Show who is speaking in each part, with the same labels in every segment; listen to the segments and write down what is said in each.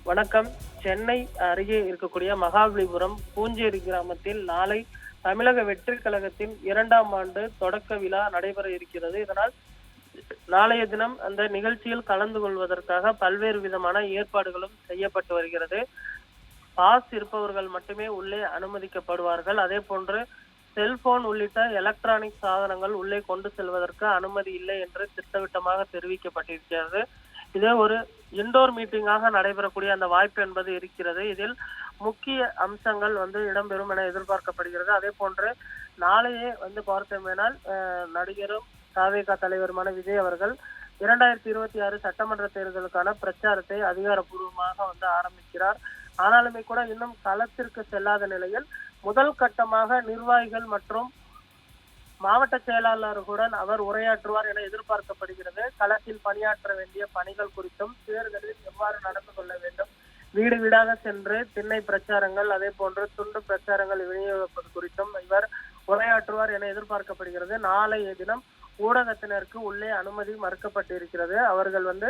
Speaker 1: வணக்கம். சென்னை அருகே இருக்கக்கூடிய மகாபலிபுரம் பூஞ்சேரி கிராமத்தில் நாளை தமிழக வெற்றிக் கழகத்தின் 2ஆம் ஆண்டு தொடக்க விழா நடைபெற இருக்கிறது. இதனால் நாளைய தினம் அந்த நிகழ்ச்சியில் கலந்து கொள்வதற்காக பல்வேறு விதமான ஏற்பாடுகளும் செய்யப்பட்டு வருகிறது. பாஸ் இருப்பவர்கள் மட்டுமே உள்ளே அனுமதிக்கப்படுவார்கள். அதே போன்று செல்போன் உள்ளிட்ட எலக்ட்ரானிக் சாதனங்கள் உள்ளே கொண்டு செல்வதற்கு அனுமதி இல்லை என்று திட்டவட்டமாக தெரிவிக்கப்பட்டிருக்கிறது. இதே ஒரு இண்டோர் மீட்டிங்காக நடைபெறக்கூடிய அந்த வாய்ப்பு என்பது இருக்கிறது. இதில் முக்கிய அம்சங்கள் இடம்பெறும் என எதிர்பார்க்கப்படுகிறது. அதே போன்று நாளையே பார்த்தோமேனால் நடிகரும் தவேகா தலைவருமான விஜய் அவர்கள் 2026 சட்டமன்ற தேர்தலுக்கான பிரச்சாரத்தை அதிகாரப்பூர்வமாக ஆரம்பிக்கிறார். ஆனாலுமே கூட இன்னும் களத்திற்கு செல்லாத நிலையில் முதல் கட்டமாக நிர்வாகிகள் மற்றும் மாவட்ட செயலாளர்களுடன் அவர் உரையாற்றுவார் என எதிர்பார்க்கப்படுகிறது. களத்தில் பணியாற்ற வேண்டிய பணிகள் குறித்தும் தேர்தலில் எவ்வாறு நடந்து கொள்ள வேண்டும், வீடு வீடாக சென்று திண்ணை பிரச்சாரங்கள் அதே போன்று துண்டு பிரச்சாரங்கள் விநியோகிப்பது குறித்தும் இவர் உரையாற்றுவார் என எதிர்பார்க்கப்படுகிறது. நாளைய தினம் ஊடகத்தினருக்கு உள்ளே அனுமதி மறுக்கப்பட்டிருக்கிறது. அவர்கள் அந்த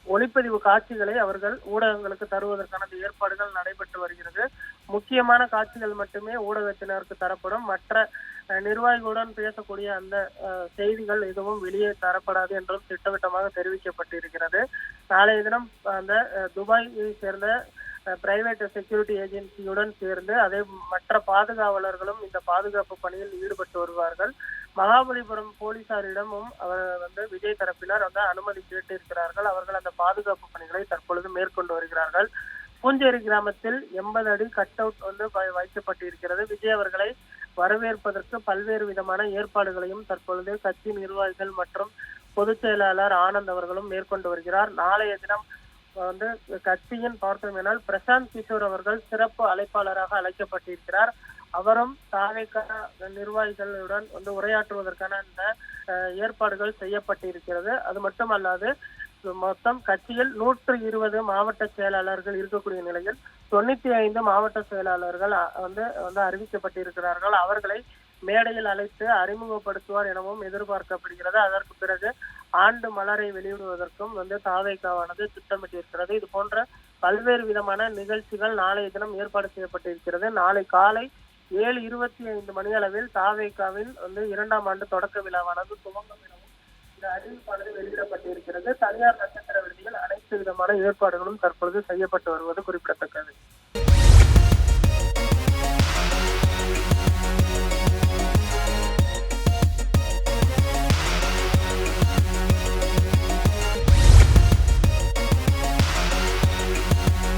Speaker 1: ஒளிப்பதிவு காட்சிகளை அவர்கள் ஊடகங்களுக்கு தருவதற்கான ஏற்பாடுகள் நடைபெற்று வருகிறது. முக்கியமான காட்சிகள் மட்டுமே ஊடகத்தினருக்கு தரப்படும். மற்ற நிர்வாகிகளுடன் பேசக்கூடிய அந்த செய்திகள் எதுவும் வெளியே தரப்படாது என்றும் திட்டவட்டமாக தெரிவிக்கப்பட்டிருக்கிறது. நாளைய தினம் அந்த துபாயை சேர்ந்த பிரைவேட் செக்யூரிட்டி ஏஜென்சியுடன் சேர்ந்து அதே மற்ற பாதுகாவலர்களும் இந்த பாதுகாப்பு பணியில் ஈடுபட்டு வருவார்கள். மகாபலிபுரம் போலீசாரிடமும் அவர் விஜய் தரப்பினர் அனுமதி கேட்டிருக்கிறார்கள். அவர்கள் அந்த பாதுகாப்பு பணிகளை தற்பொழுது மேற்கொண்டு வருகிறார்கள். பூஞ்சேரி கிராமத்தில் 80 அடி கட் அவுட் வைக்கப்பட்டிருக்கிறது. விஜய் அவர்களை வரவேற்பதற்கு பல்வேறு விதமான ஏற்பாடுகளையும் தற்பொழுது கட்சி நிர்வாகிகள் மற்றும் பொதுச் செயலாளர் ஆனந்த் அவர்களும் மேற்கொண்டு வருகிறார். நாளைய தினம் கட்சியின் பார்த்தோமேனால் பிரசாந்த் கிஷோர் அவர்கள் சிறப்பு அழைப்பாளராக அழைக்கப்பட்டிருக்கிறார். அவரும் தவேகா நிர்வாகிகளுடன் உரையாற்றுவதற்கான அந்த ஏற்பாடுகள் செய்யப்பட்டிருக்கிறது. அது மட்டுமல்லாது மொத்தம் கட்சியில் 120 மாவட்ட செயலாளர்கள் இருக்கக்கூடிய நிலையில் 95 மாவட்ட செயலாளர்கள் அறிவிக்கப்பட்டிருக்கிறார்கள். அவர்களை மேடையில் அழைத்து அறிமுகப்படுத்துவார் எனவும் எதிர்பார்க்கப்படுகிறது. அதற்கு பிறகு ஆண்டு மலரை வெளியிடுவதற்கும் தவேகாவானது திட்டமிட்டிருக்கிறது. இது போன்ற பல்வேறு விதமான நிகழ்ச்சிகள் நாளைய தினம் ஏற்பாடு செய்யப்பட்டிருக்கிறது. நாளை காலை 7:25 மணி அளவில் தவேகாவின் 2ஆம் ஆண்டு தொடக்க விழாவானது துவங்கும் எனவும் இந்த அறிவிப்பானது வெளியிடப்பட்டிருக்கிறது. தனியார் நட்சத்திர விடுதியில் அனைத்து விதமான ஏற்பாடுகளும் தற்பொழுது செய்யப்பட்டு வருவது குறிப்பிடத்தக்கது.